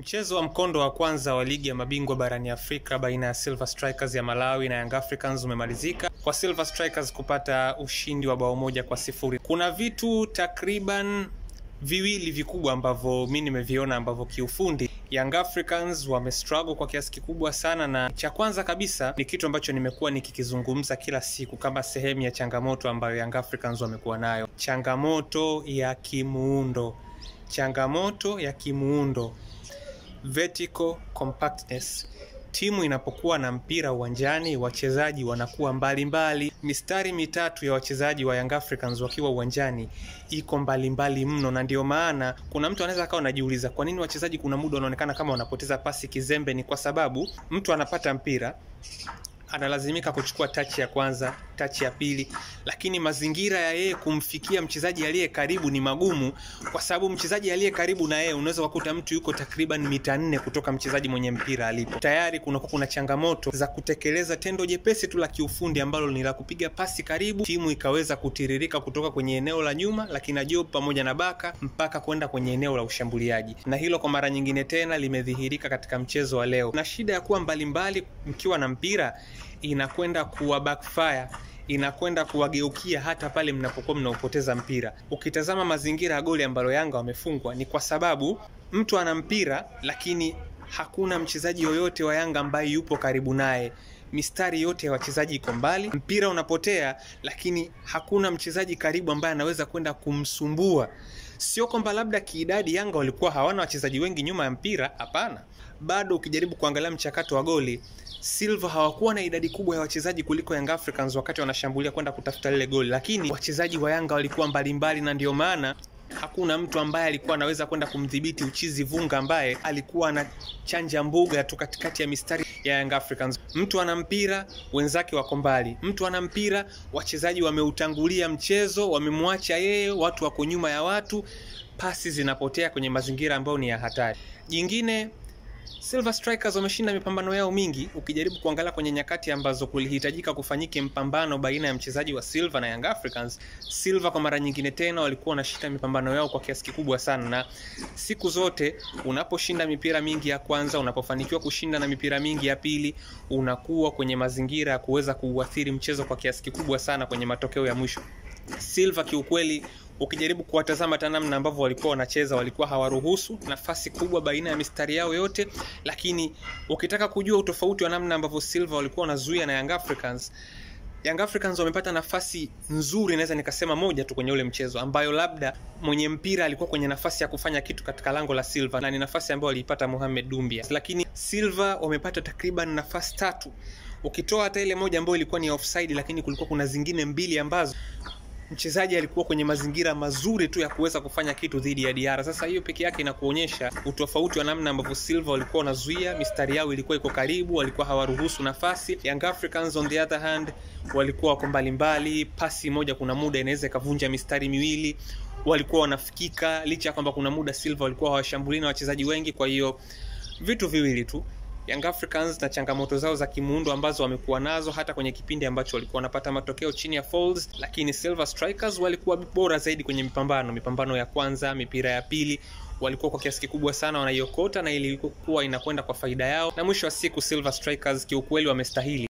Mchezo wa mkondo wa kwanza wa ligi ya mabingwa barani Afrika baina ya Silver Strikers ya Malawi na Young Africans umemalizika kwa Silver Strikers kupata ushindi wa bao 1-0. Kuna vitu takriban viwili vikubwa ambavyo mimi nimeviona ambavyo kiufundi Young Africans wamestruggle kwa kiasi kikubwa sana, na cha kwanza kabisa ni kitu ambacho nimekuwa nikikizungumza kila siku kama sehemu ya changamoto ambayo Young Africans wamekuwa nayo, changamoto ya kimuundo. Vertical compactness. Timu inapokuwa na mpira uwanjani, wachezaji wanakuwa mbalimbali. Mistari mitatu ya wachezaji wa Young Africans wakiwa uwanjani iko mbalimbali mno, na ndio maana kuna mtu anaweza akawa anajiuliza kwa nini wachezaji kuna muda wanaonekana kama wanapoteza pasi kizembe. Ni kwa sababu mtu anapata mpira, analazimika kuchukua touch ya kwanza, touch ya pili, lakini mazingira ya yeye kumfikia mchezaji aliye karibu ni magumu, kwa sababu mchezaji aliye karibu na yeye unaweza kukuta mtu yuko takriban mita 4 kutoka mchezaji mwenye mpira alipo. Tayari kuna changamoto za kutekeleza tendo jepesi tu la kiufundi ambalo ni la kupiga pasi karibu, timu ikaweza kutiririka kutoka kwenye eneo la nyuma lakini Job pamoja na Baka mpaka kwenda kwenye eneo la ushambuliaji. Na hilo kwa mara nyingine tena limedhihirika katika mchezo wa leo. Na shida ya kuwa mbalimbali mkiwa na mpira inakwenda kuwa backfire, inakwenda kuwageukia hata pale mnapokuwa mnaupoteza mpira. Ukitazama mazingira ya goli ambalo Yanga wamefungwa ni kwa sababu mtu ana mpira lakini hakuna mchezaji yoyote wa Yanga ambaye yupo karibu naye. Mistari yote ya wachezaji iko mbali, mpira unapotea lakini hakuna mchezaji karibu ambaye anaweza kwenda kumsumbua. Sio kwamba labda kiidadi Yanga walikuwa hawana wachezaji wengi nyuma ya mpira, hapana. Bado ukijaribu kuangalia mchakato wa goli, Silver hawakuwa na idadi kubwa ya wachezaji kuliko Young Africans wakati wanashambulia kwenda kutafuta lile goli, lakini wachezaji wa Yanga walikuwa mbalimbali, na ndio maana hakuna mtu ambaye alikuwa anaweza kwenda kumdhibiti Uchizi Vunga ambaye alikuwa anachanja mbuga tu katikati ya mistari ya Young Africans. Mtu ana mpira, wenzake wako mbali. Mtu ana mpira, wachezaji wameutangulia mchezo, wamemwacha yeye, watu wako nyuma ya watu, pasi zinapotea kwenye mazingira ambayo ni ya hatari. Jingine, Silver Strikers wameshinda mipambano yao mingi. Ukijaribu kuangalia kwenye nyakati ambazo kulihitajika kufanyike mpambano baina ya mchezaji wa Silver na Young Africans, Silver kwa mara nyingine tena walikuwa wanashinda mipambano yao kwa kiasi kikubwa sana. Na siku zote unaposhinda mipira mingi ya kwanza, unapofanikiwa kushinda na mipira mingi ya pili, unakuwa kwenye mazingira ya kuweza kuuathiri mchezo kwa kiasi kikubwa sana kwenye matokeo ya mwisho. Silver kiukweli ukijaribu kuwatazama namna ambavyo walikuwa wanacheza, walikuwa hawaruhusu nafasi kubwa baina ya mistari yao yote, lakini ukitaka kujua utofauti wa namna ambavyo Silver walikuwa wanazuia na Young Africans wamepata nafasi nzuri, naweza nikasema moja tu kwenye ule mchezo, ambayo labda mwenye mpira alikuwa kwenye nafasi ya kufanya kitu katika lango la Silver, na ni nafasi ambayo aliipata Mohamed Dumbia. Lakini Silver wamepata takriban nafasi 3, ukitoa hata ile moja ambayo ilikuwa ni offside, lakini kulikuwa kuna zingine 2 ambazo mchezaji alikuwa kwenye mazingira mazuri tu ya kuweza kufanya kitu dhidi ya Diarra. Sasa hiyo peke yake inakuonyesha utofauti wa namna ambavyo Silver walikuwa wanazuia, mistari yao ilikuwa iko karibu, walikuwa hawaruhusu nafasi. Young Africans on the other hand walikuwa wako mbalimbali, pasi moja kuna muda inaweza ikavunja mistari miwili, walikuwa wanafikika licha kwamba kuna muda Silver walikuwa hawashambulii na wachezaji wengi. Kwa hiyo vitu viwili tu, Young Africans na changamoto zao za kimuundo ambazo wamekuwa nazo hata kwenye kipindi ambacho walikuwa wanapata matokeo chini ya Folds, lakini Silver Strikers walikuwa bora zaidi kwenye mipambano ya kwanza, mipira ya pili walikuwa kwa kiasi kikubwa sana wanaiokota, na ilikuwa inakwenda kwa faida yao, na mwisho wa siku Silver Strikers kiukweli wamestahili.